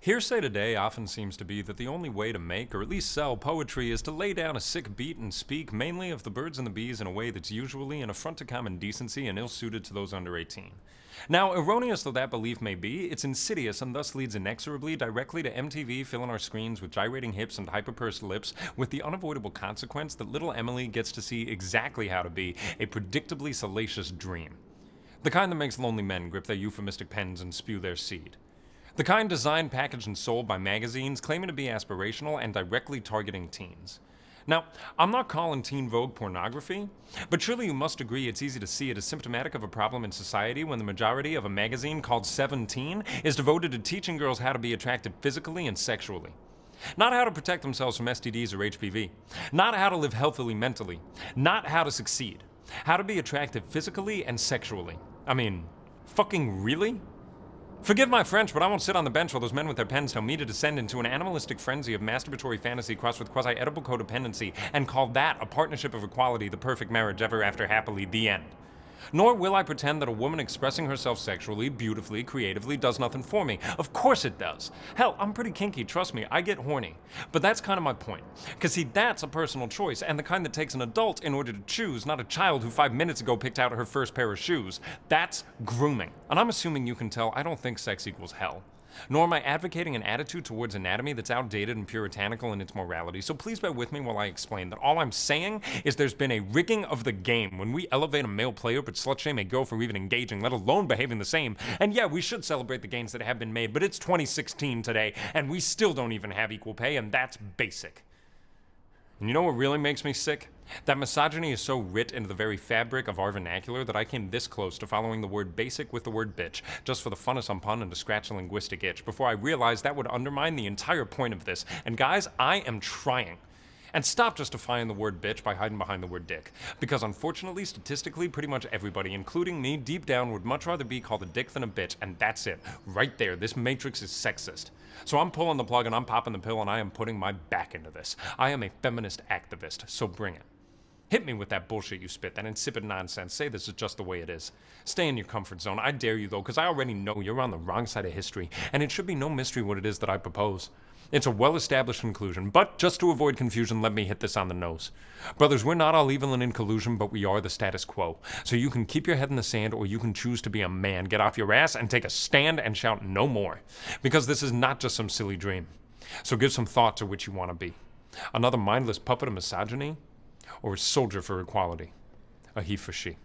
Hearsay today often seems to be that the only way to make, or at least sell, poetry is to lay down a sick beat and speak mainly of the birds and the bees in a way that's usually an affront to common decency and ill-suited to those under 18. Now, erroneous though that belief may be, it's insidious and thus leads inexorably directly to MTV filling our screens with gyrating hips and hyper-pursed lips, with the unavoidable consequence that little Emily gets to see exactly how to be a predictably salacious dream. The kind that makes lonely men grip their euphemistic pens and spew their seed. The kind designed, packaged, and sold by magazines claiming to be aspirational and directly targeting teens. Now, I'm not calling Teen Vogue pornography, but surely you must agree it's easy to see it as symptomatic of a problem in society when the majority of a magazine called 17 is devoted to teaching girls how to be attractive physically and sexually. Not how to protect themselves from STDs or HPV. Not how to live healthily mentally. Not how to succeed. How to be attractive physically and sexually. I mean, fucking really? Forgive my French, but I won't sit on the bench while those men with their pens tell me to descend into an animalistic frenzy of masturbatory fantasy crossed with quasi-edible codependency and call that a partnership of equality, the perfect marriage ever after happily, the end. Nor will I pretend that a woman expressing herself sexually, beautifully, creatively does nothing for me. Of course it does. Hell, I'm pretty kinky, trust me, I get horny. But that's kind of my point. Because see, that's a personal choice, and the kind that takes an adult in order to choose, not a child who 5 minutes ago picked out her first pair of shoes. That's grooming. And I'm assuming you can tell I don't think sex equals hell. Nor am I advocating an attitude towards anatomy that's outdated and puritanical in its morality, so please bear with me while I explain that all I'm saying is there's been a rigging of the game when we elevate a male player but slut-shame a girl for even engaging, let alone behaving the same. And yeah, we should celebrate the gains that have been made, but it's 2016 today, and we still don't even have equal pay, and that's basic. And you know what really makes me sick? That misogyny is so writ into the very fabric of our vernacular that I came this close to following the word basic with the word bitch, just for the fun of some pun and to scratch a linguistic itch, before I realized that would undermine the entire point of this. And guys, I am trying. And stop justifying the word bitch by hiding behind the word dick. Because unfortunately, statistically, pretty much everybody, including me, deep down would much rather be called a dick than a bitch, and that's it. Right there, this matrix is sexist. So I'm pulling the plug and I'm popping the pill and I am putting my back into this. I am a feminist activist, so bring it. Hit me with that bullshit you spit, that insipid nonsense. Say this is just the way it is. Stay in your comfort zone. I dare you, though, because I already know you're on the wrong side of history, and it should be no mystery what it is that I propose. It's a well-established conclusion, but just to avoid confusion, let me hit this on the nose. Brothers, we're not all evil and in collusion, but we are the status quo. So you can keep your head in the sand, or you can choose to be a man, get off your ass, and take a stand and shout no more. Because this is not just some silly dream. So give some thought to which you want to be. Another mindless puppet of misogyny? Or a soldier for equality, a he for she.